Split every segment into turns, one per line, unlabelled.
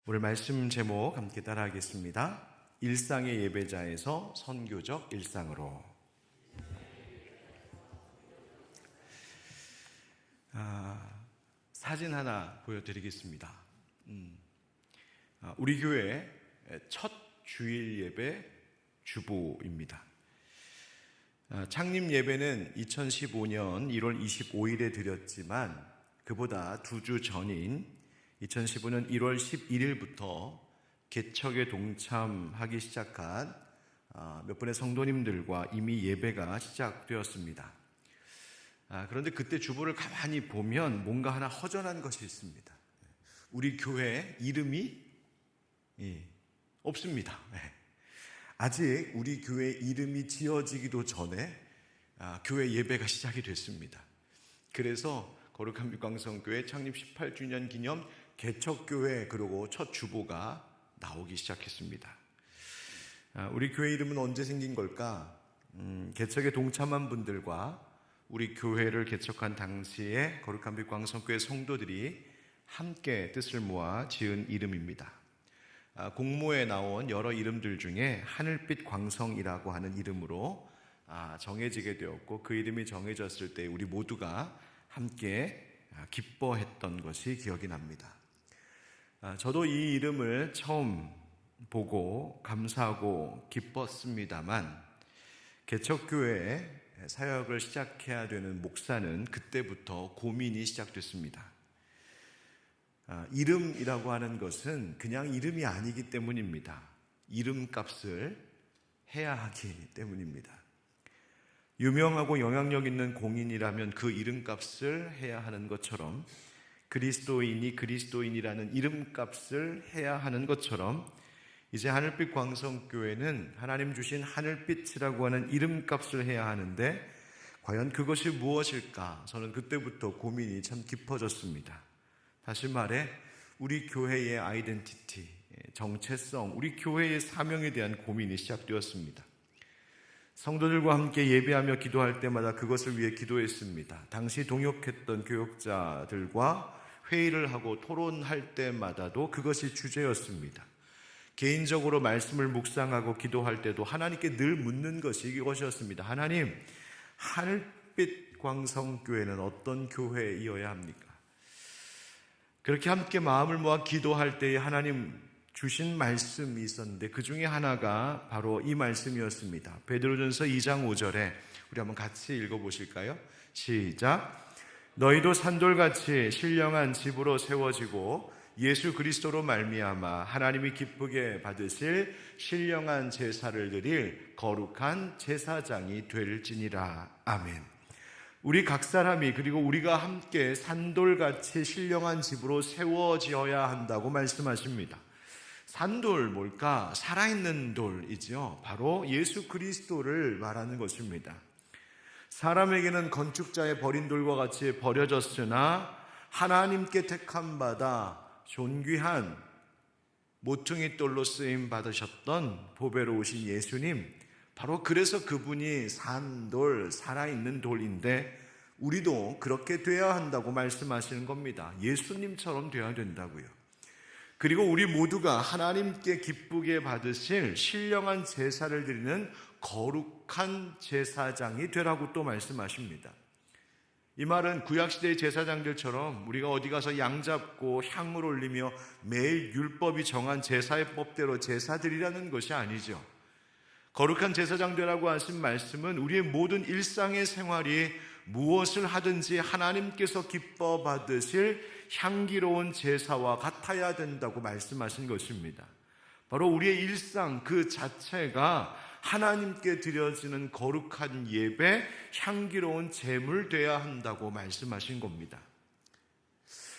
오늘 말씀 제목 함께 따라하겠습니다. 일상의 예배자에서 선교적 일상으로. 사진 하나 보여드리겠습니다. 우리 교회 첫 주일 예배 주보입니다. 창립 예배는 2015년 1월 25일에 드렸지만 그보다 2주 전인 2015년 1월 11일부터 개척에 동참하기 시작한 몇 분의 성도님들과 이미 예배가 시작되었습니다. 그런데 그때 주보를 가만히 보면 뭔가 하나 허전한 것이 있습니다. 우리 교회 이름이 없습니다. 아직 우리 교회 이름이 지어지기도 전에 교회 예배가 시작이 됐습니다. 그래서 거룩한 빛광성교회 창립 18주년 기념 개척교회 그리고 첫 주보가 나오기 시작했습니다. 우리 교회 이름은 언제 생긴 걸까? 개척에 동참한 분들과 우리 교회를 개척한 당시에 거룩한 빛광성교회 성도들이 함께 뜻을 모아 지은 이름입니다. 공모에 나온 여러 이름들 중에 하늘빛 광성이라고 하는 이름으로 정해지게 되었고, 그 이름이 정해졌을 때 우리 모두가 함께 기뻐했던 것이 기억이 납니다. 저도 이 이름을 처음 보고 감사하고 기뻤습니다만, 개척교회에 사역을 시작해야 되는 목사는 그때부터 고민이 시작됐습니다. 이름이라고 하는 것은 그냥 이름이 아니기 때문입니다. 이름값을 해야 하기 때문입니다. 유명하고 영향력 있는 공인이라면 그 이름값을 해야 하는 것처럼, 그리스도인이 그리스도인이라는 이름값을 해야 하는 것처럼, 이제 하늘빛 광성교회는 하나님 주신 하늘빛이라고 하는 이름값을 해야 하는데 과연 그것이 무엇일까? 저는 그때부터 고민이 참 깊어졌습니다. 다시 말해 우리 교회의 아이덴티티, 정체성, 우리 교회의 사명에 대한 고민이 시작되었습니다. 성도들과 함께 예배하며 기도할 때마다 그것을 위해 기도했습니다. 당시 동역했던 교역자들과 회의를 하고 토론할 때마다도 그것이 주제였습니다. 개인적으로 말씀을 묵상하고 기도할 때도 하나님께 늘 묻는 것이 이것이었습니다. 하나님, 하늘빛 광성교회는 어떤 교회이어야 합니까? 그렇게 함께 마음을 모아 기도할 때에 하나님 주신 말씀이 있었는데 그 중에 하나가 바로 이 말씀이었습니다. 베드로전서 2장 5절에 우리 한번 같이 읽어보실까요? 시작. 너희도 산돌같이 신령한 집으로 세워지고 예수 그리스도로 말미암아 하나님이 기쁘게 받으실 신령한 제사를 드릴 거룩한 제사장이 될지니라. 아멘. 우리 각 사람이, 그리고 우리가 함께 산돌같이 신령한 집으로 세워지어야 한다고 말씀하십니다. 산돌 뭘까? 살아있는 돌이죠. 바로 예수 그리스도를 말하는 것입니다. 사람에게는 건축자의 버린 돌과 같이 버려졌으나 하나님께 택함 받아 존귀한 모퉁이 돌로 쓰임 받으셨던 보배로우신 예수님, 바로 그래서 그분이 산돌, 살아있는 돌인데 우리도 그렇게 돼야 한다고 말씀하시는 겁니다. 예수님처럼 돼야 된다고요. 그리고 우리 모두가 하나님께 기쁘게 받으실 신령한 제사를 드리는 거룩한 제사장이 되라고 또 말씀하십니다. 이 말은 구약시대의 제사장들처럼 우리가 어디 가서 양 잡고 향을 올리며 매일 율법이 정한 제사의 법대로 제사 드리라는 것이 아니죠. 거룩한 제사장 되라고 하신 말씀은 우리의 모든 일상의 생활이 무엇을 하든지 하나님께서 기뻐 받으실 향기로운 제사와 같아야 된다고 말씀하신 것입니다. 바로 우리의 일상 그 자체가 하나님께 드려지는 거룩한 예배, 향기로운 제물 되어야 한다고 말씀하신 겁니다.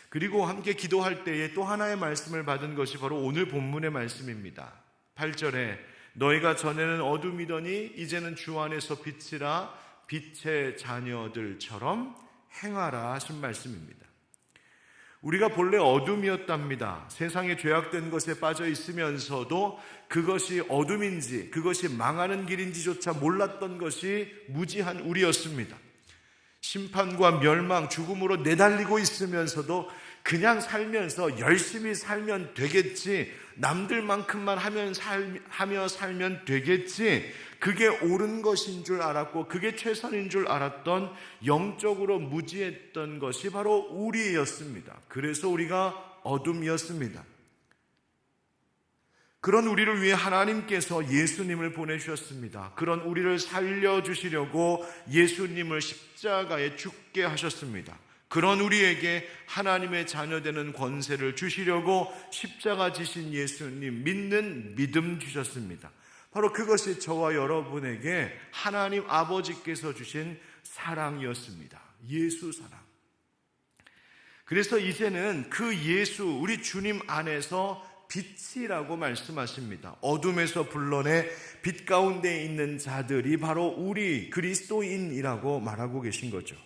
그리고 함께 기도할 때에 또 하나의 말씀을 받은 것이 바로 오늘 본문의 말씀입니다. 8절에 너희가 전에는 어둠이더니 이제는 주 안에서 빛이라, 빛의 자녀들처럼 행하라 하신 말씀입니다. 우리가 본래 어둠이었답니다. 세상에 죄악된 것에 빠져 있으면서도 그것이 어둠인지 그것이 망하는 길인지조차 몰랐던 것이 무지한 우리였습니다. 심판과 멸망, 죽음으로 내달리고 있으면서도 그냥 살면서 열심히 살면 되겠지, 남들만큼만 하며 살면 되겠지, 그게 옳은 것인 줄 알았고 그게 최선인 줄 알았던, 영적으로 무지했던 것이 바로 우리였습니다. 그래서 우리가 어둠이었습니다. 그런 우리를 위해 하나님께서 예수님을 보내주셨습니다. 그런 우리를 살려주시려고 예수님을 십자가에 죽게 하셨습니다. 그런 우리에게 하나님의 자녀되는 권세를 주시려고 십자가 지신 예수님, 믿는 믿음 주셨습니다. 바로 그것이 저와 여러분에게 하나님 아버지께서 주신 사랑이었습니다. 예수 사랑. 그래서 이제는 그 예수, 우리 주님 안에서 빛이라고 말씀하십니다. 어둠에서 불러내 빛 가운데 있는 자들이 바로 우리 그리스도인이라고 말하고 계신 거죠.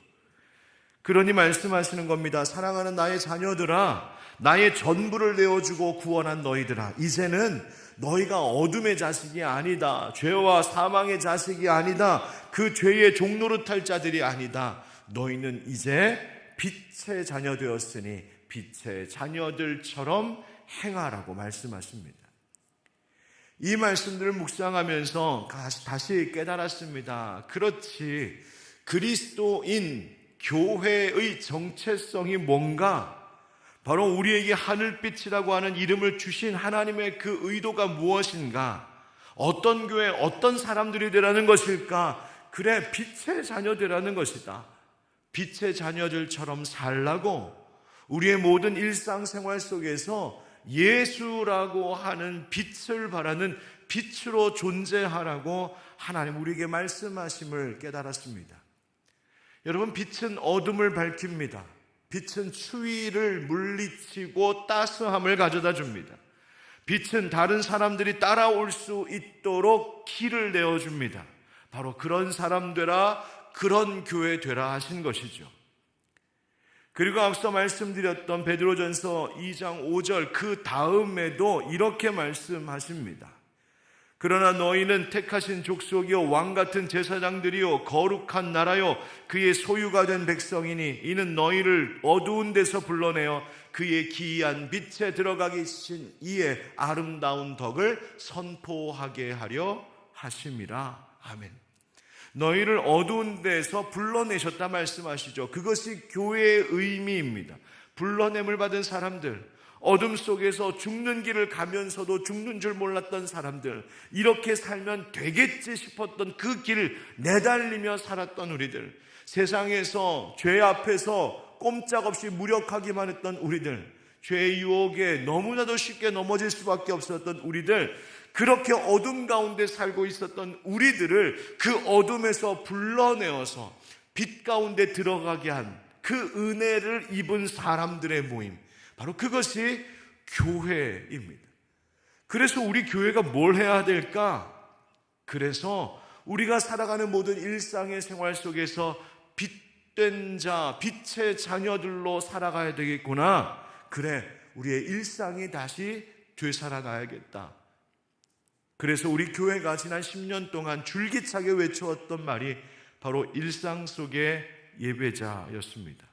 그러니 말씀하시는 겁니다. 사랑하는 나의 자녀들아, 나의 전부를 내어주고 구원한 너희들아, 이제는 너희가 어둠의 자식이 아니다, 죄와 사망의 자식이 아니다, 그 죄의 종노릇할 자들이 아니다. 너희는 이제 빛의 자녀 되었으니 빛의 자녀들처럼 행하라고 말씀하십니다. 이 말씀들을 묵상하면서 다시 깨달았습니다. 그렇지, 그리스도인 교회의 정체성이 뭔가, 바로 우리에게 하늘빛이라고 하는 이름을 주신 하나님의 그 의도가 무엇인가, 어떤 교회, 어떤 사람들이 되라는 것일까? 그래, 빛의 자녀들이라는 것이다. 빛의 자녀들처럼 살라고, 우리의 모든 일상생활 속에서 예수라고 하는 빛을 바라는 빛으로 존재하라고 하나님 우리에게 말씀하심을 깨달았습니다. 여러분, 빛은 어둠을 밝힙니다. 빛은 추위를 물리치고 따스함을 가져다 줍니다. 빛은 다른 사람들이 따라올 수 있도록 길을 내어줍니다. 바로 그런 사람 되라, 그런 교회 되라 하신 것이죠. 그리고 앞서 말씀드렸던 베드로전서 2장 5절 그 다음에도 이렇게 말씀하십니다. 그러나 너희는 택하신 족속이요 왕같은 제사장들이요 거룩한 나라요 그의 소유가 된 백성이니 이는 너희를 어두운 데서 불러내어 그의 기이한 빛에 들어가게 하신 이의 아름다운 덕을 선포하게 하려 하심이라. 아멘. 너희를 어두운 데서 불러내셨다 말씀하시죠. 그것이 교회의 의미입니다. 불러냄을 받은 사람들, 어둠 속에서 죽는 길을 가면서도 죽는 줄 몰랐던 사람들, 이렇게 살면 되겠지 싶었던 그 길을 내달리며 살았던 우리들, 세상에서 죄 앞에서 꼼짝없이 무력하기만 했던 우리들, 죄의 유혹에 너무나도 쉽게 넘어질 수밖에 없었던 우리들, 그렇게 어둠 가운데 살고 있었던 우리들을 그 어둠에서 불러내어서 빛 가운데 들어가게 한 그 은혜를 입은 사람들의 모임, 바로 그것이 교회입니다. 그래서 우리 교회가 뭘 해야 될까? 그래서 우리가 살아가는 모든 일상의 생활 속에서 빛된 자, 빛의 자녀들로 살아가야 되겠구나. 그래, 우리의 일상이 다시 되살아나야겠다. 그래서 우리 교회가 지난 10년 동안 줄기차게 외쳐왔던 말이 바로 일상 속의 예배자였습니다.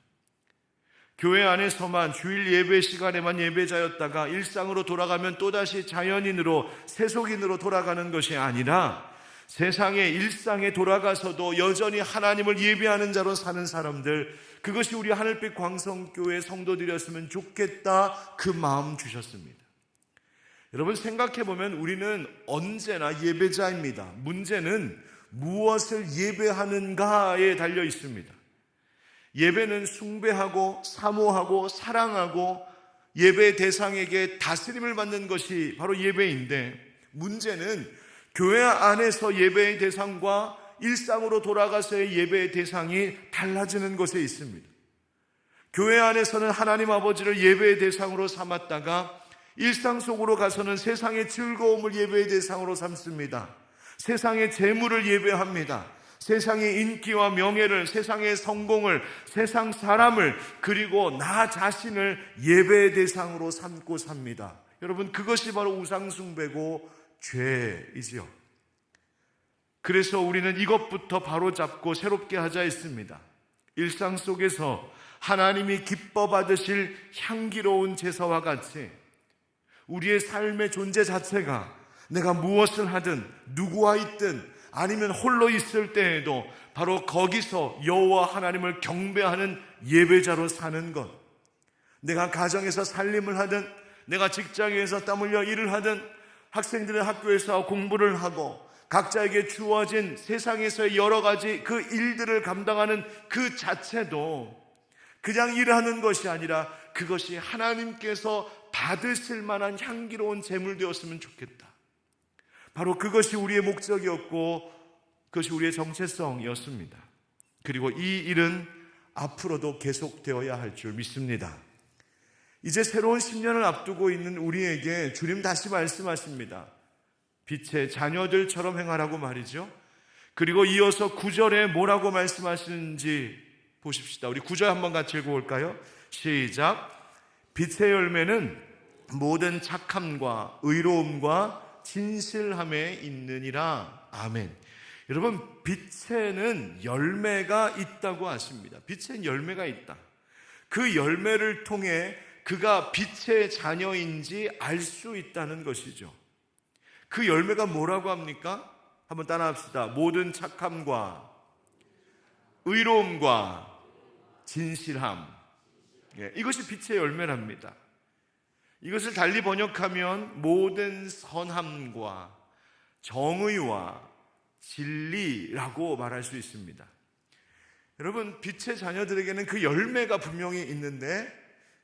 교회 안에서만 주일 예배 시간에만 예배자였다가 일상으로 돌아가면 또다시 자연인으로, 세속인으로 돌아가는 것이 아니라 세상의 일상에 돌아가서도 여전히 하나님을 예배하는 자로 사는 사람들, 그것이 우리 하늘빛 광성교회 성도들이었으면 좋겠다, 그 마음 주셨습니다. 여러분, 생각해보면 우리는 언제나 예배자입니다. 문제는 무엇을 예배하는가에 달려 있습니다. 예배는 숭배하고 사모하고 사랑하고 예배 대상에게 다스림을 받는 것이 바로 예배인데, 문제는 교회 안에서 예배의 대상과 일상으로 돌아가서의 예배의 대상이 달라지는 것에 있습니다. 교회 안에서는 하나님 아버지를 예배의 대상으로 삼았다가 일상 속으로 가서는 세상의 즐거움을 예배의 대상으로 삼습니다. 세상의 재물을 예배합니다. 세상의 인기와 명예를, 세상의 성공을, 세상 사람을, 그리고 나 자신을 예배의 대상으로 삼고 삽니다. 여러분, 그것이 바로 우상숭배고 죄이지요. 그래서 우리는 이것부터 바로잡고 새롭게 하자 했습니다. 일상 속에서 하나님이 기뻐 받으실 향기로운 제사와 같이 우리의 삶의 존재 자체가 내가 무엇을 하든 누구와 있든 아니면 홀로 있을 때에도 바로 거기서 여호와 하나님을 경배하는 예배자로 사는 것, 내가 가정에서 살림을 하든 내가 직장에서 땀 흘려 일을 하든 학생들은 학교에서 공부를 하고 각자에게 주어진 세상에서의 여러 가지 그 일들을 감당하는 그 자체도 그냥 일하는 것이 아니라 그것이 하나님께서 받으실 만한 향기로운 제물 되었으면 좋겠다. 바로 그것이 우리의 목적이었고 그것이 우리의 정체성이었습니다. 그리고 이 일은 앞으로도 계속되어야 할 줄 믿습니다. 이제 새로운 10년을 앞두고 있는 우리에게 주님 다시 말씀하십니다. 빛의 자녀들처럼 행하라고 말이죠. 그리고 이어서 9절에 뭐라고 말씀하시는지 보십시다. 우리 9절 한번 같이 읽어볼까요? 시작. 빛의 열매는 모든 착함과 의로움과 진실함에 있느니라. 아멘. 여러분, 빛에는 열매가 있다고 하십니다. 빛에는 열매가 있다. 그 열매를 통해 그가 빛의 자녀인지 알 수 있다는 것이죠. 그 열매가 뭐라고 합니까? 한번 따라합시다. 모든 착함과 의로움과 진실함. 이것이 빛의 열매랍니다. 이것을 달리 번역하면 모든 선함과 정의와 진리라고 말할 수 있습니다. 여러분, 빛의 자녀들에게는 그 열매가 분명히 있는데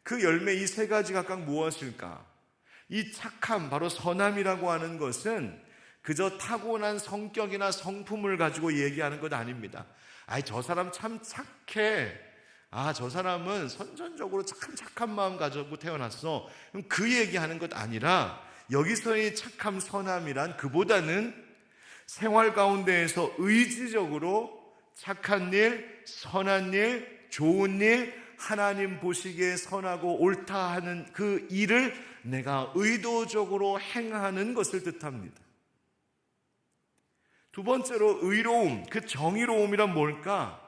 그 열매 이 세 가지 각각 무엇일까? 이 착함, 바로 선함이라고 하는 것은 그저 타고난 성격이나 성품을 가지고 얘기하는 것 아닙니다. 저 사람 참 착해. 저 사람은 선천적으로 참 착한 마음 가지고 태어났어. 그럼 그 얘기하는 것 아니라 여기서의 착함, 선함이란 그보다는 생활 가운데에서 의지적으로 착한 일, 선한 일, 좋은 일, 하나님 보시기에 선하고 옳다 하는 그 일을 내가 의도적으로 행하는 것을 뜻합니다. 두 번째로 의로움, 그 정의로움이란 뭘까?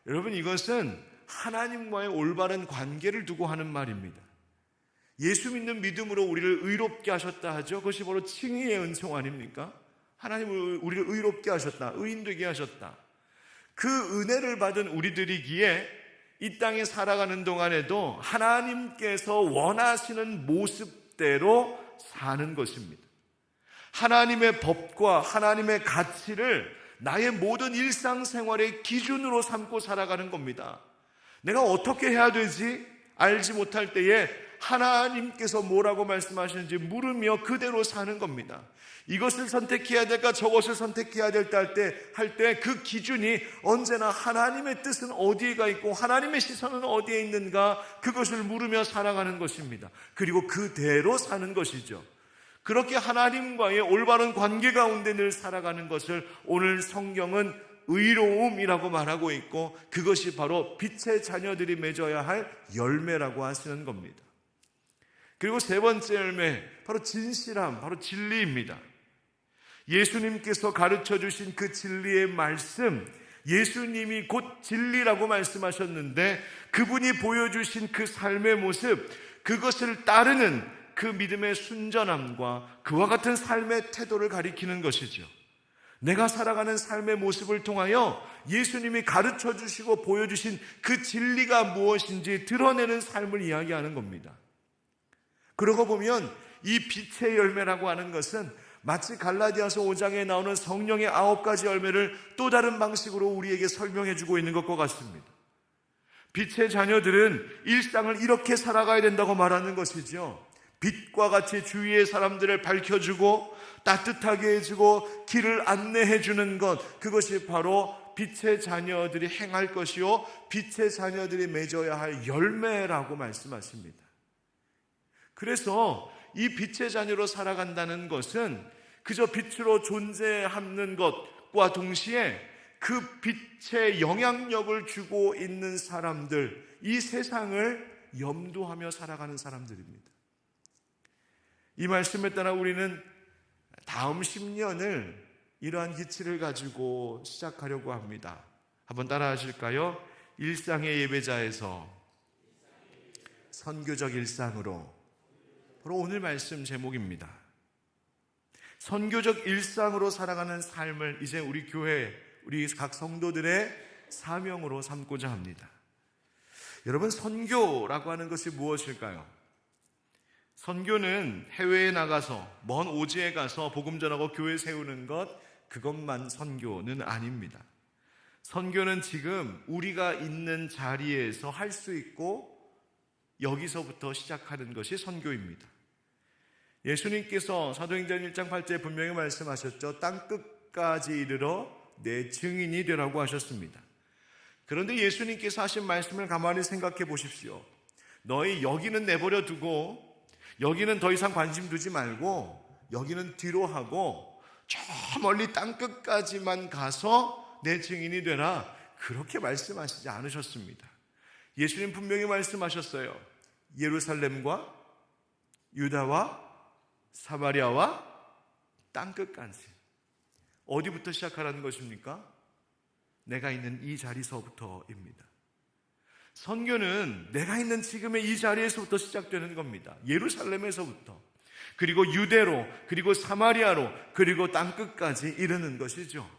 여러분, 이것은 하나님과의 올바른 관계를 두고 하는 말입니다. 예수 믿는 믿음으로 우리를 의롭게 하셨다 하죠. 그것이 바로 칭의의 은총 아닙니까? 하나님은 우리를 의롭게 하셨다, 의인되게 하셨다. 그 은혜를 받은 우리들이기에 이 땅에 살아가는 동안에도 하나님께서 원하시는 모습대로 사는 것입니다. 하나님의 법과 하나님의 가치를 나의 모든 일상생활의 기준으로 삼고 살아가는 겁니다. 내가 어떻게 해야 되지? 알지 못할 때에 하나님께서 뭐라고 말씀하시는지 물으며 그대로 사는 겁니다. 이것을 선택해야 될까 저것을 선택해야 될까 할 때 그 기준이 언제나 하나님의 뜻은 어디에가 있고 하나님의 시선은 어디에 있는가, 그것을 물으며 살아가는 것입니다. 그리고 그대로 사는 것이죠. 그렇게 하나님과의 올바른 관계 가운데 늘 살아가는 것을 오늘 성경은 의로움이라고 말하고 있고, 그것이 바로 빛의 자녀들이 맺어야 할 열매라고 하시는 겁니다. 그리고 세 번째 열매, 바로 진실함, 바로 진리입니다. 예수님께서 가르쳐 주신 그 진리의 말씀, 예수님이 곧 진리라고 말씀하셨는데 그분이 보여주신 그 삶의 모습, 그것을 따르는 그 믿음의 순전함과 그와 같은 삶의 태도를 가리키는 것이죠. 내가 살아가는 삶의 모습을 통하여 예수님이 가르쳐 주시고 보여주신 그 진리가 무엇인지 드러내는 삶을 이야기하는 겁니다. 그러고 보면 이 빛의 열매라고 하는 것은 마치 갈라디아서 5장에 나오는 성령의 9가지 열매를 또 다른 방식으로 우리에게 설명해 주고 있는 것과 같습니다. 빛의 자녀들은 일상을 이렇게 살아가야 된다고 말하는 것이죠. 빛과 같이 주위의 사람들을 밝혀주고 따뜻하게 해주고 길을 안내해 주는 것, 그것이 바로 빛의 자녀들이 행할 것이요 빛의 자녀들이 맺어야 할 열매라고 말씀하십니다. 그래서 이 빛의 자녀로 살아간다는 것은 그저 빛으로 존재하는 것과 동시에 그 빛의 영향력을 주고 있는 사람들, 이 세상을 염두하며 살아가는 사람들입니다. 이 말씀에 따라 우리는 다음 10년을 이러한 기치를 가지고 시작하려고 합니다. 한번 따라 하실까요? 일상의 예배자에서 선교적 일상으로. 바로 오늘 말씀 제목입니다. 선교적 일상으로 살아가는 삶을 이제 우리 교회, 우리 각 성도들의 사명으로 삼고자 합니다. 여러분, 선교라고 하는 것이 무엇일까요? 선교는 해외에 나가서 먼 오지에 가서 복음 전하고 교회 세우는 것, 그것만 선교는 아닙니다. 선교는 지금 우리가 있는 자리에서 할 수 있고 여기서부터 시작하는 것이 선교입니다. 예수님께서 사도행전 1장 8절에 분명히 말씀하셨죠. 땅끝까지 이르러 내 증인이 되라고 하셨습니다. 그런데 예수님께서 하신 말씀을 가만히 생각해 보십시오. 너희 여기는 내버려 두고 여기는 더 이상 관심 두지 말고 여기는 뒤로 하고 저 멀리 땅끝까지만 가서 내 증인이 되라, 그렇게 말씀하시지 않으셨습니다. 예수님 분명히 말씀하셨어요. 예루살렘과 유다와 사마리아와 땅끝까지. 어디부터 시작하라는 것입니까? 내가 있는 이 자리서부터입니다. 선교는 내가 있는 지금의 이 자리에서부터 시작되는 겁니다. 예루살렘에서부터, 그리고 유대로, 그리고 사마리아로, 그리고 땅끝까지 이르는 것이죠.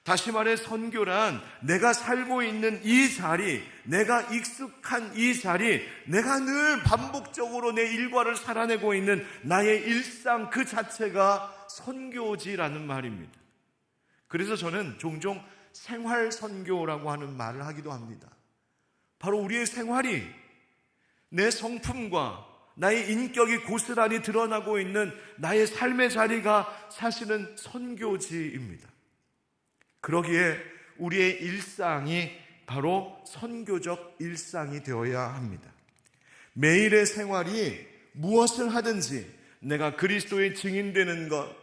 다시 말해 선교란 내가 살고 있는 이 자리, 내가 익숙한 이 자리, 내가 늘 반복적으로 내 일과를 살아내고 있는 나의 일상 그 자체가 선교지라는 말입니다. 그래서 저는 종종 생활 선교라고 하는 말을 하기도 합니다. 바로 우리의 생활이 내 성품과 나의 인격이 고스란히 드러나고 있는 나의 삶의 자리가 사실은 선교지입니다. 그러기에 우리의 일상이 바로 선교적 일상이 되어야 합니다. 매일의 생활이 무엇을 하든지 내가 그리스도의 증인되는 것,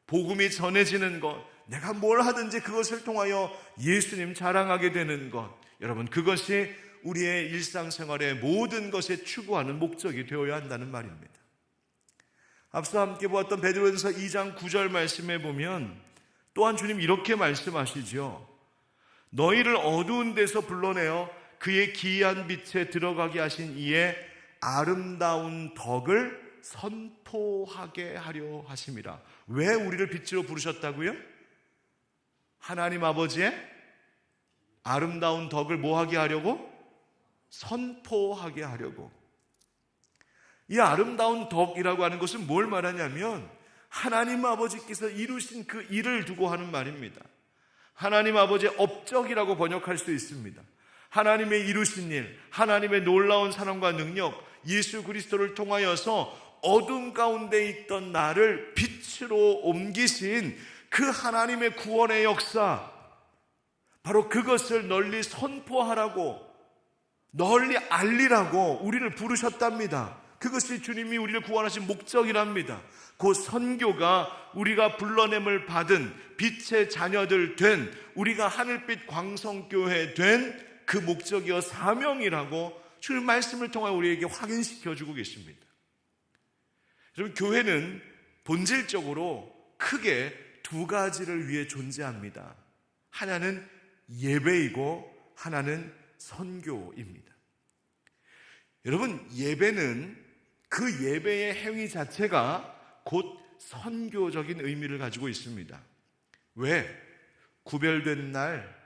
복음이 전해지는 것, 내가 뭘 하든지 그것을 통하여 예수님 자랑하게 되는 것, 여러분, 그것이 우리의 일상생활의 모든 것에 추구하는 목적이 되어야 한다는 말입니다. 앞서 함께 보았던 베드로전서 2장 9절 말씀에 보면 또한 주님 이렇게 말씀하시죠. 너희를 어두운 데서 불러내어 그의 기이한 빛에 들어가게 하신 이의 아름다운 덕을 선포하게 하려 하심이라. 왜 우리를 빛으로 부르셨다고요? 하나님 아버지의 아름다운 덕을 뭐하게 하려고? 선포하게 하려고. 이 아름다운 덕이라고 하는 것은 뭘 말하냐면 하나님 아버지께서 이루신 그 일을 두고 하는 말입니다. 하나님 아버지의 업적이라고 번역할 수 있습니다. 하나님의 이루신 일, 하나님의 놀라운 사랑과 능력, 예수 그리스도를 통하여서 어둠 가운데 있던 나를 빛으로 옮기신 그 하나님의 구원의 역사, 바로 그것을 널리 선포하라고, 널리 알리라고 우리를 부르셨답니다. 그것이 주님이 우리를 구원하신 목적이랍니다. 그 선교가 우리가 불러냄을 받은 빛의 자녀들 된, 우리가 하늘빛 광성교회 된 그 목적이요 사명이라고 주님 말씀을 통해 우리에게 확인시켜주고 계십니다. 여러분, 교회는 본질적으로 크게 두 가지를 위해 존재합니다. 하나는 예배이고 하나는 선교입니다. 여러분, 예배는 그 예배의 행위 자체가 곧 선교적인 의미를 가지고 있습니다. 왜? 구별된 날,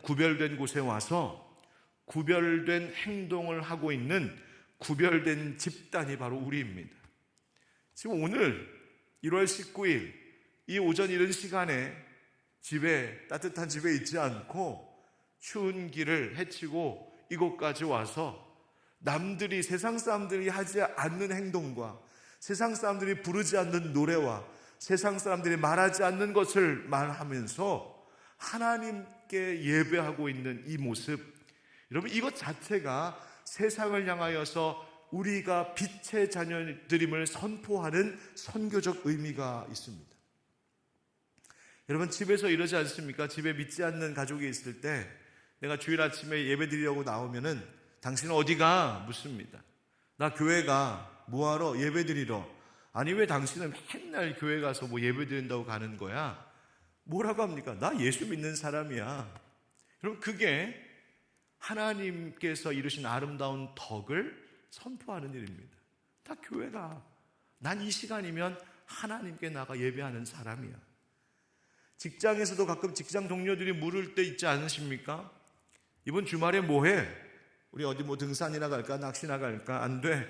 구별된 곳에 와서 구별된 행동을 하고 있는 구별된 집단이 바로 우리입니다. 지금 오늘 1월 19일 이 오전 이른 시간에 따뜻한 집에 있지 않고 추운 길을 헤치고 이곳까지 와서 남들이, 세상 사람들이 하지 않는 행동과 세상 사람들이 부르지 않는 노래와 세상 사람들이 말하지 않는 것을 말하면서 하나님께 예배하고 있는 이 모습, 여러분, 이것 자체가 세상을 향하여서 우리가 빛의 자녀들임을 선포하는 선교적 의미가 있습니다. 여러분, 집에서 이러지 않습니까? 집에 믿지 않는 가족이 있을 때 내가 주일 아침에 예배 드리려고 나오면은 당신은 어디가? 묻습니다. 나 교회 가. 뭐하러? 예배 드리러. 아니, 왜 당신은 맨날 교회 가서 뭐 예배 드린다고 가는 거야? 뭐라고 합니까? 나 예수 믿는 사람이야. 여러분, 그게 하나님께서 이루신 아름다운 덕을 선포하는 일입니다. 다 교회가. 난 이 시간이면 하나님께 나가 예배하는 사람이야. 직장에서도 가끔 직장 동료들이 물을 때 있지 않으십니까? 이번 주말에 뭐해? 우리 어디 뭐 등산이나 갈까? 낚시나 갈까? 안 돼.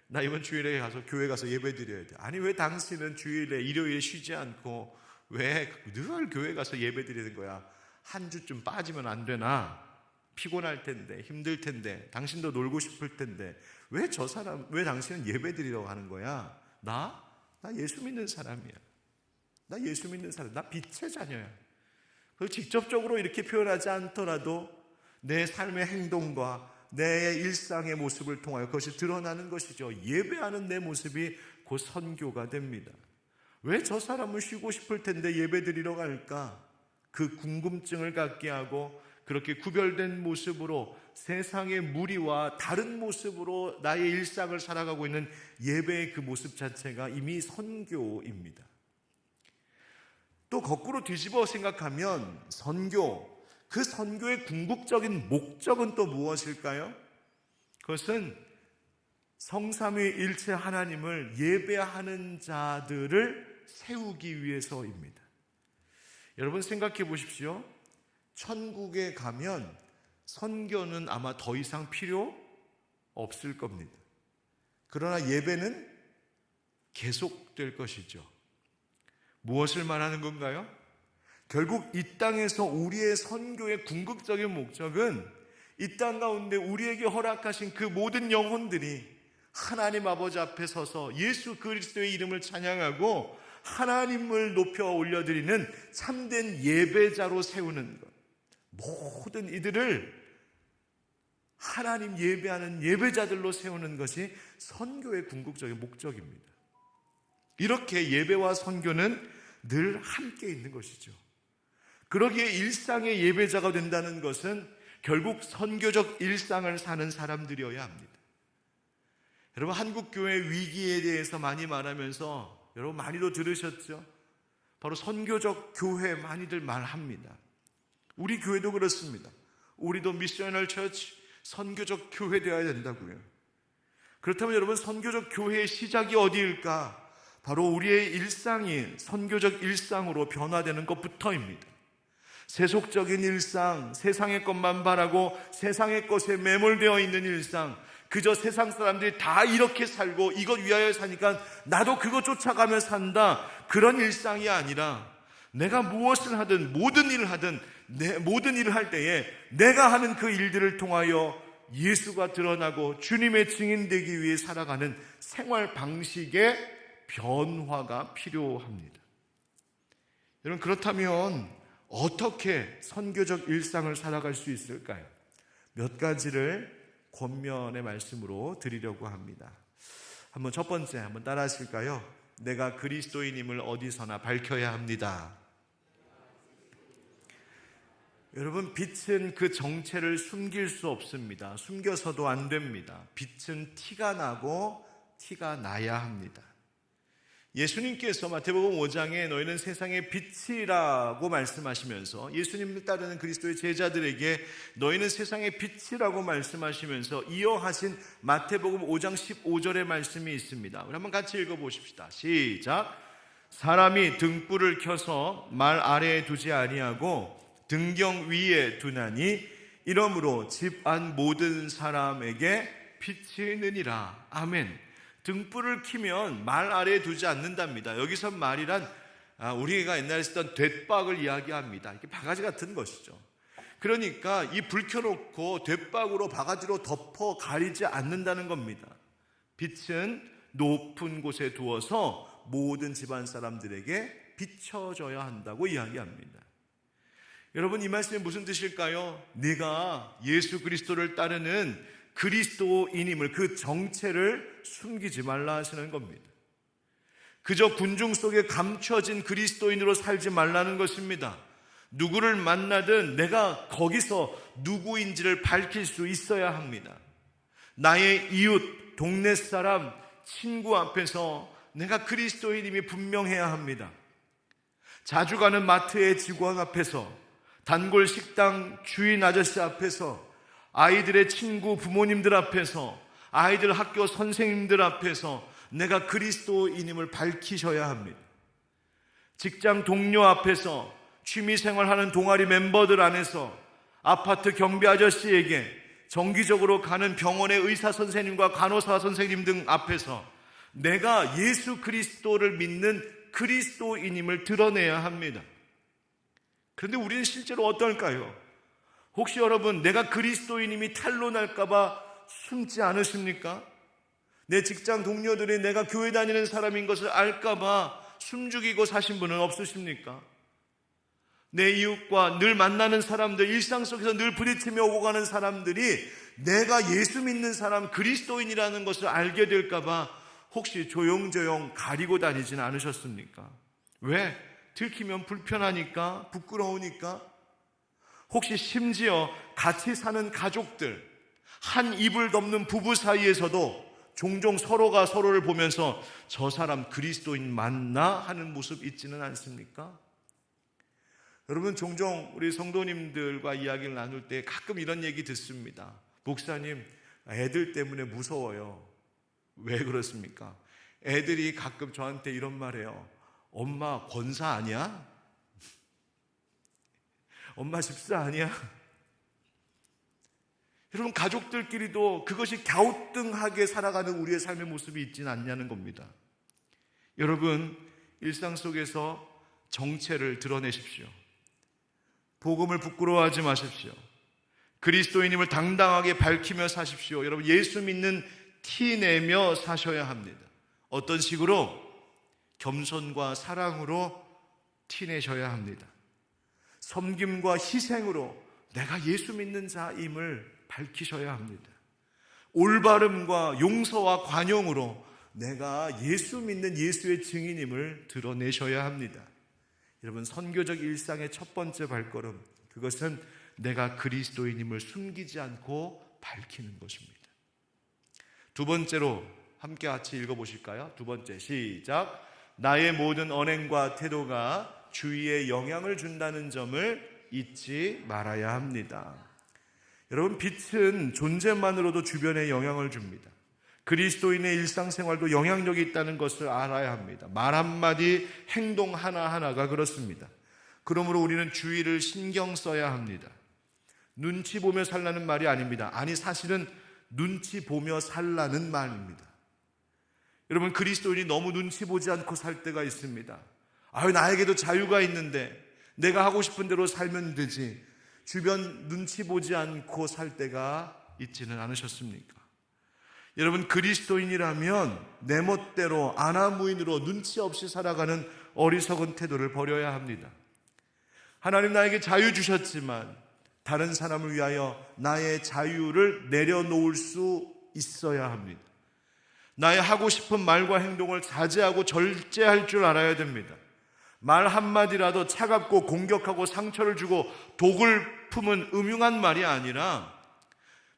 나 이번 주일에 가서 교회 가서 예배 드려야 돼. 아니 왜 당신은 주일에 일요일에 쉬지 않고 왜 늘 교회 가서 예배 드리는 거야? 한 주쯤 빠지면 안 되나? 피곤할 텐데, 힘들 텐데, 당신도 놀고 싶을 텐데 왜 당신은 예배 드리려고 하는 거야? 나 예수 믿는 사람이야. 나 예수 믿는 사람, 나 빛의 자녀야. 그걸 직접적으로 이렇게 표현하지 않더라도 내 삶의 행동과 내 일상의 모습을 통하여 그것이 드러나는 것이죠. 예배하는 내 모습이 곧 선교가 됩니다. 왜 저 사람은 쉬고 싶을 텐데 예배 드리러 갈까? 그 궁금증을 갖게 하고 그렇게 구별된 모습으로 세상의 무리와 다른 모습으로 나의 일상을 살아가고 있는 예배의 그 모습 자체가 이미 선교입니다. 또 거꾸로 뒤집어 생각하면 그 선교의 궁극적인 목적은 또 무엇일까요? 그것은 성삼위일체 하나님을 예배하는 자들을 세우기 위해서입니다. 여러분 생각해 보십시오. 천국에 가면 선교는 아마 더 이상 필요 없을 겁니다. 그러나 예배는 계속될 것이죠. 무엇을 말하는 건가요? 결국 이 땅에서 우리의 선교의 궁극적인 목적은 이 땅 가운데 우리에게 허락하신 그 모든 영혼들이 하나님 아버지 앞에 서서 예수 그리스도의 이름을 찬양하고 하나님을 높여 올려드리는 참된 예배자로 세우는 것. 모든 이들을 하나님 예배하는 예배자들로 세우는 것이 선교의 궁극적인 목적입니다. 이렇게 예배와 선교는 늘 함께 있는 것이죠. 그러기에 일상의 예배자가 된다는 것은 결국 선교적 일상을 사는 사람들이어야 합니다. 여러분 한국교회 위기에 대해서 많이 말하면서 여러분 많이도 들으셨죠? 바로 선교적 교회 많이들 말합니다. 우리 교회도 그렇습니다. 우리도 미셔널 처치, 선교적 교회 되어야 된다고요. 그렇다면 여러분 선교적 교회의 시작이 어디일까? 바로 우리의 일상이 선교적 일상으로 변화되는 것부터입니다. 세속적인 일상, 세상의 것만 바라고 세상의 것에 매몰되어 있는 일상, 그저 세상 사람들이 다 이렇게 살고 이것 위하여 사니까 나도 그거 쫓아가며 산다, 그런 일상이 아니라 내가 무엇을 하든 모든 일을 하든 모든 일을 할 때에 내가 하는 그 일들을 통하여 예수가 드러나고 주님의 증인되기 위해 살아가는 생활 방식의 변화가 필요합니다. 여러분 그렇다면 어떻게 선교적 일상을 살아갈 수 있을까요? 몇 가지를 권면의 말씀으로 드리려고 합니다. 한번 첫 번째 한번 따라 하실까요? 내가 그리스도인임을 어디서나 밝혀야 합니다. 여러분 빛은 그 정체를 숨길 수 없습니다. 숨겨서도 안 됩니다. 빛은 티가 나고 티가 나야 합니다. 예수님께서 마태복음 5장에 너희는 세상의 빛이라고 말씀하시면서 예수님을 따르는 그리스도의 제자들에게 너희는 세상의 빛이라고 말씀하시면서 이어하신 마태복음 5장 15절의 말씀이 있습니다. 우리 한번 같이 읽어보십시다. 시작. 사람이 등불을 켜서 말 아래에 두지 아니하고 등경 위에 두나니 이러므로 집 안 모든 사람에게 빛이 느니라. 아멘. 등불을 켜면 말 아래에 두지 않는답니다. 여기서 말이란 우리가 옛날에 쓰던 돛박을 이야기합니다. 이렇게 바가지 같은 것이죠. 그러니까 이 불 켜놓고 돛박으로 바가지로 덮어 가리지 않는다는 겁니다. 빛은 높은 곳에 두어서 모든 집안 사람들에게 비춰져야 한다고 이야기합니다. 여러분 이 말씀이 무슨 뜻일까요? 네가 예수 그리스도를 따르는 그리스도인임을 그 정체를 숨기지 말라 하시는 겁니다. 그저 군중 속에 감춰진 그리스도인으로 살지 말라는 것입니다. 누구를 만나든 내가 거기서 누구인지를 밝힐 수 있어야 합니다. 나의 이웃, 동네 사람, 친구 앞에서 내가 그리스도인임이 분명해야 합니다. 자주 가는 마트의 직원 앞에서, 단골 식당 주인 아저씨 앞에서, 아이들의 친구, 부모님들 앞에서, 아이들 학교 선생님들 앞에서 내가 그리스도인임을 밝히셔야 합니다. 직장 동료 앞에서, 취미생활하는 동아리 멤버들 안에서, 아파트 경비 아저씨에게, 정기적으로 가는 병원의 의사 선생님과 간호사 선생님 등 앞에서 내가 예수 그리스도를 믿는 그리스도인임을 드러내야 합니다. 그런데 우리는 실제로 어떨까요? 혹시 여러분, 내가 그리스도인임이 탄로날까봐 숨지 않으십니까? 내 직장 동료들이 내가 교회 다니는 사람인 것을 알까봐 숨죽이고 사신 분은 없으십니까? 내 이웃과 늘 만나는 사람들, 일상 속에서 늘 부딪히며 오고 가는 사람들이 내가 예수 믿는 사람, 그리스도인이라는 것을 알게 될까봐 혹시 조용조용 가리고 다니진 않으셨습니까? 왜? 들키면 불편하니까? 부끄러우니까? 혹시 심지어 같이 사는 가족들, 한 이불 덮는 부부 사이에서도 종종 서로가 서로를 보면서 저 사람 그리스도인 맞나? 하는 모습 있지는 않습니까? 여러분, 종종 우리 성도님들과 이야기를 나눌 때 가끔 이런 얘기 듣습니다. 목사님, 애들 때문에 무서워요. 왜 그렇습니까? 애들이 가끔 저한테 이런 말해요. 엄마 권사 아니야? 엄마 집사 아니야? 여러분, 가족들끼리도 그것이 갸우뚱하게 살아가는 우리의 삶의 모습이 있지는 않냐는 겁니다. 여러분, 일상 속에서 정체를 드러내십시오. 복음을 부끄러워하지 마십시오. 그리스도인임을 당당하게 밝히며 사십시오. 여러분, 예수 믿는 티 내며 사셔야 합니다. 어떤 식으로? 겸손과 사랑으로 티 내셔야 합니다. 섬김과 희생으로 내가 예수 믿는 자임을 밝히셔야 합니다. 올바름과 용서와 관용으로 내가 예수 믿는 예수의 증인임을 드러내셔야 합니다. 여러분, 선교적 일상의 첫 번째 발걸음, 그것은 내가 그리스도인임을 숨기지 않고 밝히는 것입니다. 두 번째로 함께 같이 읽어보실까요? 두 번째, 시작. 나의 모든 언행과 태도가 주위에 영향을 준다는 점을 잊지 말아야 합니다. 여러분, 빛은 존재만으로도 주변에 영향을 줍니다. 그리스도인의 일상생활도 영향력이 있다는 것을 알아야 합니다. 말 한마디, 행동 하나하나가 그렇습니다. 그러므로 우리는 주의를 신경 써야 합니다. 눈치 보며 살라는 말이 아닙니다. 아니, 사실은 눈치 보며 살라는 말입니다. 여러분, 그리스도인이 너무 눈치 보지 않고 살 때가 있습니다. 나에게도 자유가 있는데 내가 하고 싶은 대로 살면 되지. 주변 눈치 보지 않고 살 때가 있지는 않으셨습니까? 여러분, 그리스도인이라면 내 멋대로 아나무인으로 눈치 없이 살아가는 어리석은 태도를 버려야 합니다. 하나님 나에게 자유 주셨지만 다른 사람을 위하여 나의 자유를 내려놓을 수 있어야 합니다. 나의 하고 싶은 말과 행동을 자제하고 절제할 줄 알아야 됩니다. 말 한마디라도 차갑고 공격하고 상처를 주고 독을 품은 음흉한 말이 아니라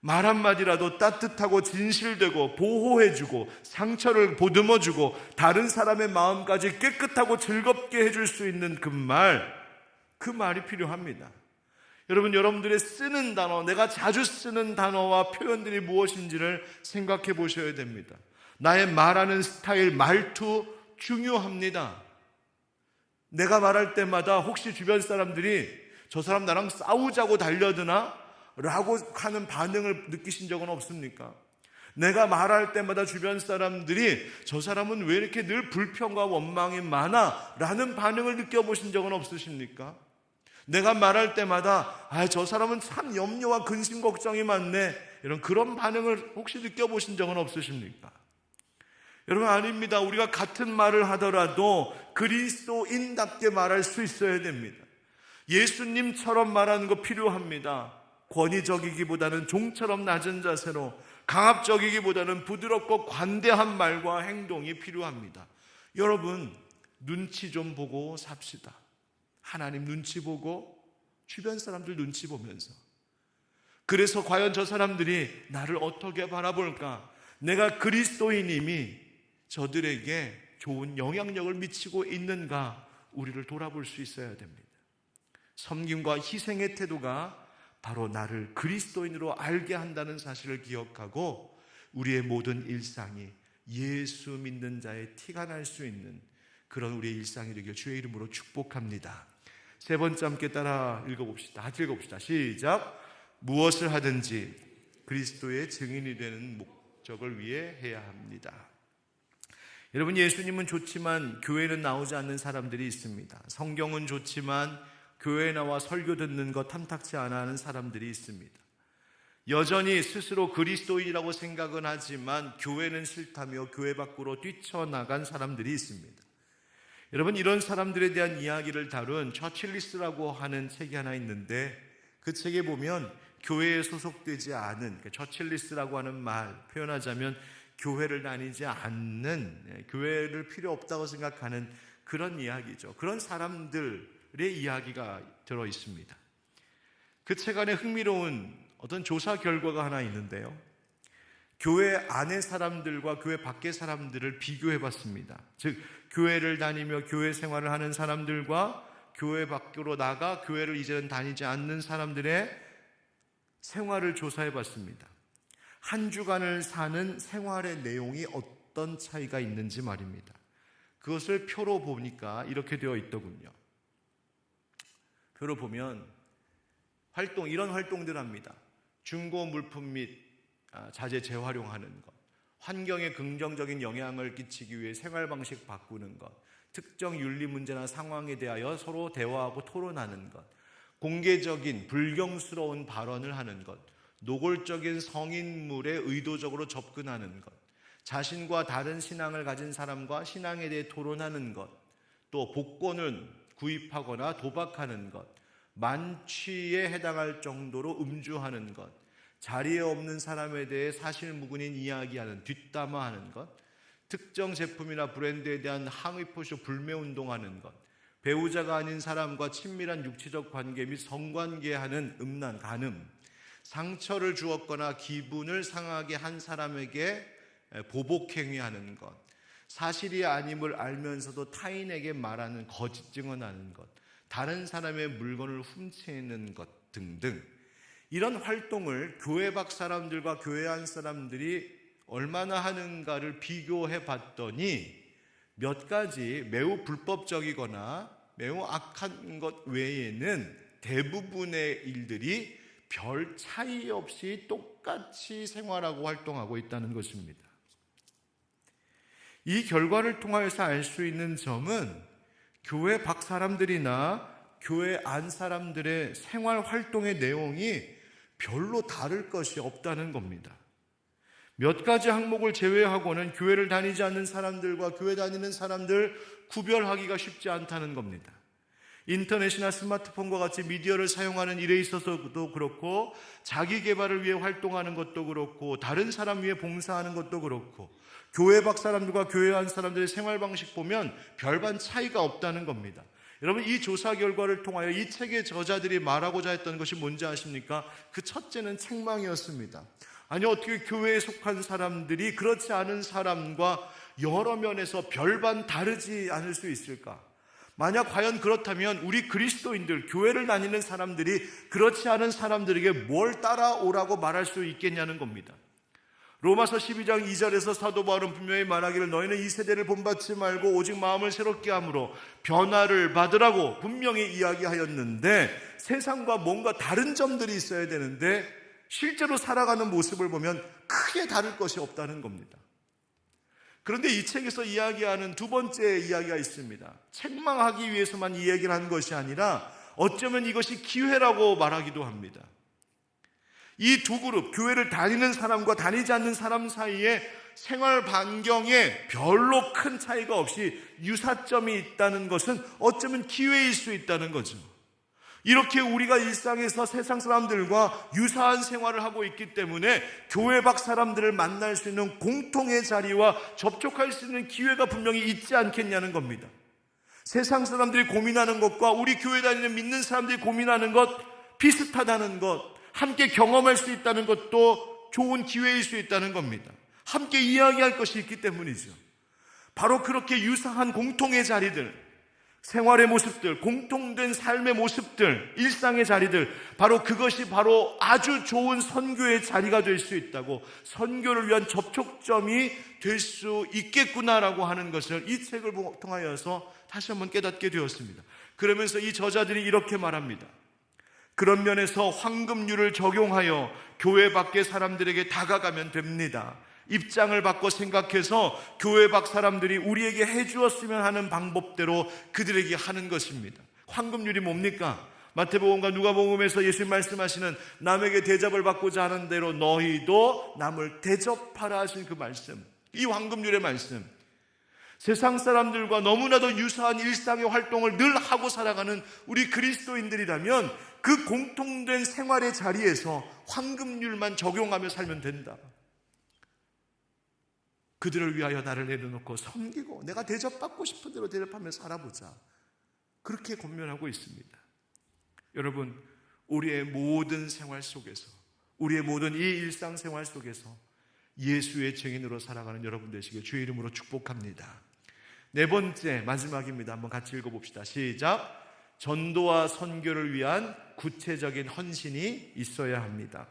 말 한마디라도 따뜻하고 진실되고 보호해주고 상처를 보듬어주고 다른 사람의 마음까지 깨끗하고 즐겁게 해줄 수 있는 그 말이 필요합니다. 여러분, 여러분들의 쓰는 단어, 내가 자주 쓰는 단어와 표현들이 무엇인지를 생각해 보셔야 됩니다. 나의 말하는 스타일, 말투 중요합니다. 내가 말할 때마다 혹시 주변 사람들이 저 사람 나랑 싸우자고 달려드나? 라고 하는 반응을 느끼신 적은 없습니까? 내가 말할 때마다 주변 사람들이 저 사람은 왜 이렇게 늘 불평과 원망이 많아? 라는 반응을 느껴보신 적은 없으십니까? 내가 말할 때마다 저 사람은 참 염려와 근심 걱정이 많네, 이런 그런 반응을 혹시 느껴보신 적은 없으십니까? 여러분, 아닙니다. 우리가 같은 말을 하더라도 그리스도인답게 말할 수 있어야 됩니다. 예수님처럼 말하는 거 필요합니다. 권위적이기보다는 종처럼 낮은 자세로, 강압적이기보다는 부드럽고 관대한 말과 행동이 필요합니다. 여러분, 눈치 좀 보고 삽시다. 하나님 눈치 보고 주변 사람들 눈치 보면서. 그래서 과연 저 사람들이 나를 어떻게 바라볼까? 내가 그리스도인임이 저들에게 좋은 영향력을 미치고 있는가? 우리를 돌아볼 수 있어야 됩니다. 섬김과 희생의 태도가 바로 나를 그리스도인으로 알게 한다는 사실을 기억하고 우리의 모든 일상이 예수 믿는 자의 티가 날 수 있는 그런 우리의 일상이 되길 주의 이름으로 축복합니다. 세 번째 함께 따라 읽어봅시다. 같이 읽어봅시다. 시작. 무엇을 하든지 그리스도의 증인이 되는 목적을 위해 해야 합니다. 여러분, 예수님은 좋지만 교회는 나오지 않는 사람들이 있습니다. 성경은 좋지만 교회에 나와 설교 듣는 것 탐탁지 않아 하는 사람들이 있습니다. 여전히 스스로 그리스도인이라고 생각은 하지만 교회는 싫다며 교회 밖으로 뛰쳐나간 사람들이 있습니다. 여러분, 이런 사람들에 대한 이야기를 다룬 처칠리스라고 하는 책이 하나 있는데 그 책에 보면 교회에 소속되지 않은, 처칠리스라고 하는 말 표현하자면 교회를 다니지 않는, 교회를 필요 없다고 생각하는 그런 이야기죠. 그런 사람들의 이야기가 들어 있습니다. 그 책 안에 흥미로운 어떤 조사 결과가 하나 있는데요, 교회 안의 사람들과 교회 밖의 사람들을 비교해 봤습니다. 즉, 교회를 다니며 교회 생활을 하는 사람들과 교회 밖으로 나가 교회를 이제는 다니지 않는 사람들의 생활을 조사해 봤습니다. 한 주간을 사는 생활의 내용이 어떤 차이가 있는지 말입니다. 그것을 표로 보니까 이렇게 되어 있더군요. 표로 보면 이런 활동들 합니다. 중고 물품 및 자재 재활용하는 것, 환경에 긍정적인 영향을 끼치기 위해 생활 방식 바꾸는 것, 특정 윤리 문제나 상황에 대하여 서로 대화하고 토론하는 것, 공개적인 불경스러운 발언을 하는 것, 노골적인 성인물에 의도적으로 접근하는 것, 자신과 다른 신앙을 가진 사람과 신앙에 대해 토론하는 것, 또 복권을 구입하거나 도박하는 것, 만취에 해당할 정도로 음주하는 것, 자리에 없는 사람에 대해 사실무근인 이야기하는, 뒷담화하는 것, 특정 제품이나 브랜드에 대한 항의포쇼 불매운동하는 것, 배우자가 아닌 사람과 친밀한 육체적 관계 및 성관계하는 음란, 간음, 상처를 주었거나 기분을 상하게 한 사람에게 보복행위하는 것, 사실이 아님을 알면서도 타인에게 말하는 거짓 증언하는 것, 다른 사람의 물건을 훔치는 것 등등, 이런 활동을 교회 밖 사람들과 교회 안 사람들이 얼마나 하는가를 비교해 봤더니 몇 가지 매우 불법적이거나 매우 악한 것 외에는 대부분의 일들이 별 차이 없이 똑같이 생활하고 활동하고 있다는 것입니다. 이 결과를 통하여서 알 수 있는 점은 교회 밖 사람들이나 교회 안 사람들의 생활 활동의 내용이 별로 다를 것이 없다는 겁니다. 몇 가지 항목을 제외하고는 교회를 다니지 않는 사람들과 교회 다니는 사람들 구별하기가 쉽지 않다는 겁니다. 인터넷이나 스마트폰과 같이 미디어를 사용하는 일에 있어서도 그렇고, 자기 개발을 위해 활동하는 것도 그렇고, 다른 사람 위해 봉사하는 것도 그렇고, 교회 밖 사람들과 교회 안 사람들의 생활 방식 보면 별반 차이가 없다는 겁니다. 여러분, 이 조사 결과를 통하여 이 책의 저자들이 말하고자 했던 것이 뭔지 아십니까? 그 첫째는 책망이었습니다. 아니, 어떻게 교회에 속한 사람들이 그렇지 않은 사람과 여러 면에서 별반 다르지 않을 수 있을까? 만약 과연 그렇다면 우리 그리스도인들, 교회를 다니는 사람들이 그렇지 않은 사람들에게 뭘 따라오라고 말할 수 있겠냐는 겁니다. 로마서 12장 2절에서 사도 바울은 분명히 말하기를 너희는 이 세대를 본받지 말고 오직 마음을 새롭게 함으로 변화를 받으라고 분명히 이야기하였는데, 세상과 뭔가 다른 점들이 있어야 되는데 실제로 살아가는 모습을 보면 크게 다를 것이 없다는 겁니다. 그런데 이 책에서 이야기하는 두 번째 이야기가 있습니다. 책망하기 위해서만 이 얘기를 한 것이 아니라 어쩌면 이것이 기회라고 말하기도 합니다. 이 두 그룹, 교회를 다니는 사람과 다니지 않는 사람 사이에 생활 반경에 별로 큰 차이가 없이 유사점이 있다는 것은 어쩌면 기회일 수 있다는 거죠. 이렇게 우리가 일상에서 세상 사람들과 유사한 생활을 하고 있기 때문에 교회 밖 사람들을 만날 수 있는 공통의 자리와 접촉할 수 있는 기회가 분명히 있지 않겠냐는 겁니다. 세상 사람들이 고민하는 것과 우리 교회 다니는 믿는 사람들이 고민하는 것 비슷하다는 것, 함께 경험할 수 있다는 것도 좋은 기회일 수 있다는 겁니다. 함께 이야기할 것이 있기 때문이죠. 바로 그렇게 유사한 공통의 자리들, 생활의 모습들, 공통된 삶의 모습들, 일상의 자리들, 바로 그것이 바로 아주 좋은 선교의 자리가 될 수 있다고, 선교를 위한 접촉점이 될 수 있겠구나라고 하는 것을 이 책을 통하여서 다시 한번 깨닫게 되었습니다. 그러면서 이 저자들이 이렇게 말합니다. 그런 면에서 황금률을 적용하여 교회 밖의 사람들에게 다가가면 됩니다. 입장을 바꿔 생각해서 교회 밖 사람들이 우리에게 해주었으면 하는 방법대로 그들에게 하는 것입니다. 황금률이 뭡니까? 마태복음과 누가복음에서 예수님 말씀하시는 남에게 대접을 받고자 하는 대로 너희도 남을 대접하라 하신 그 말씀, 이 황금률의 말씀, 세상 사람들과 너무나도 유사한 일상의 활동을 늘 하고 살아가는 우리 그리스도인들이라면 그 공통된 생활의 자리에서 황금률만 적용하며 살면 된다. 그들을 위하여 나를 내려놓고 섬기고 내가 대접받고 싶은 대로 대접하며 살아보자. 그렇게 권면하고 있습니다. 여러분, 우리의 모든 생활 속에서, 우리의 모든 이 일상생활 속에서 예수의 증인으로 살아가는 여러분 되시길 주의 이름으로 축복합니다. 네 번째, 마지막입니다. 한번 같이 읽어봅시다. 시작. 전도와 선교를 위한 구체적인 헌신이 있어야 합니다.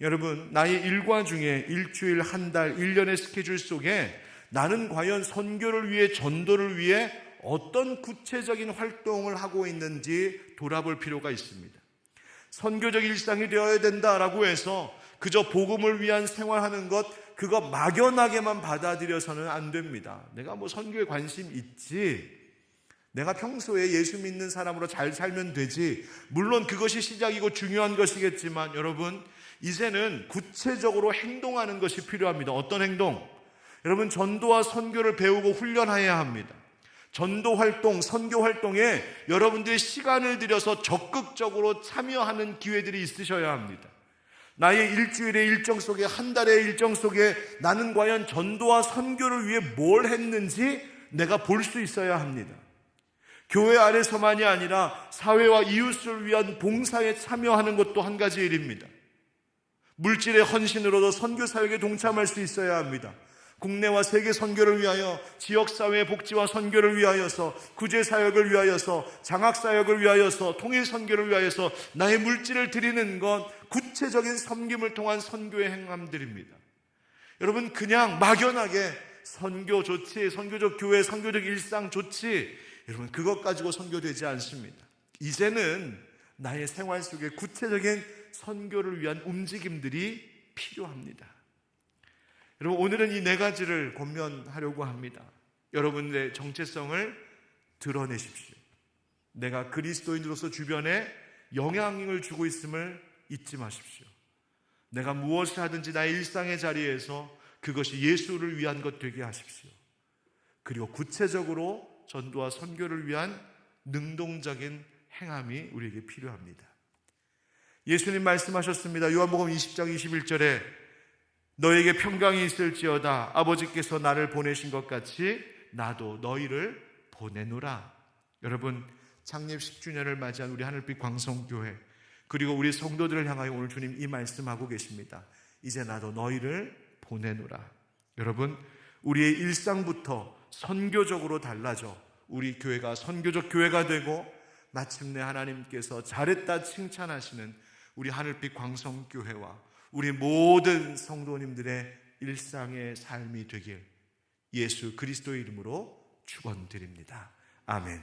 여러분, 나의 일과 중에 일주일, 한 달, 1년의 스케줄 속에 나는 과연 선교를 위해, 전도를 위해 어떤 구체적인 활동을 하고 있는지 돌아볼 필요가 있습니다. 선교적 일상이 되어야 된다라고 해서 그저 복음을 위한 생활하는 것, 그거 막연하게만 받아들여서는 안 됩니다. 내가 뭐 선교에 관심 있지, 내가 평소에 예수 믿는 사람으로 잘 살면 되지, 물론 그것이 시작이고 중요한 것이겠지만 여러분, 이제는 구체적으로 행동하는 것이 필요합니다. 어떤 행동? 여러분, 전도와 선교를 배우고 훈련해야 합니다. 전도 활동, 선교 활동에 여러분들이 시간을 들여서 적극적으로 참여하는 기회들이 있으셔야 합니다. 나의 일주일의 일정 속에, 한 달의 일정 속에 나는 과연 전도와 선교를 위해 뭘 했는지 내가 볼 수 있어야 합니다. 교회 안에서만이 아니라 사회와 이웃을 위한 봉사에 참여하는 것도 한 가지 일입니다. 물질의 헌신으로도 선교 사역에 동참할 수 있어야 합니다. 국내와 세계 선교를 위하여, 지역사회의 복지와 선교를 위하여서, 구제사역을 위하여서, 장학사역을 위하여서, 통일선교를 위하여서 나의 물질을 드리는 것, 구체적인 섬김을 통한 선교의 행함들입니다. 여러분, 그냥 막연하게 선교 좋지, 선교적 교회, 선교적 일상 좋지, 여러분, 그것 가지고 선교되지 않습니다. 이제는 나의 생활 속에 구체적인 선교를 위한 움직임들이 필요합니다. 여러분, 오늘은 이 네 가지를 권면하려고 합니다. 여러분의 정체성을 드러내십시오. 내가 그리스도인으로서 주변에 영향을 주고 있음을 잊지 마십시오. 내가 무엇을 하든지 나의 일상의 자리에서 그것이 예수를 위한 것 되게 하십시오. 그리고 구체적으로 전도와 선교를 위한 능동적인 행함이 우리에게 필요합니다. 예수님 말씀하셨습니다. 요한복음 20장 21절에 너에게 평강이 있을지어다. 아버지께서 나를 보내신 것 같이 나도 너희를 보내노라. 여러분, 창립 10주년을 맞이한 우리 하늘빛 광성교회, 그리고 우리 성도들을 향하여 오늘 주님 이 말씀하고 계십니다. 이제 나도 너희를 보내노라. 여러분, 우리의 일상부터 선교적으로 달라져 우리 교회가 선교적 교회가 되고 마침내 하나님께서 잘했다 칭찬하시는 우리 하늘빛 광성교회와 우리 모든 성도님들의 일상의 삶이 되길 예수 그리스도의 이름으로 축원드립니다. 아멘.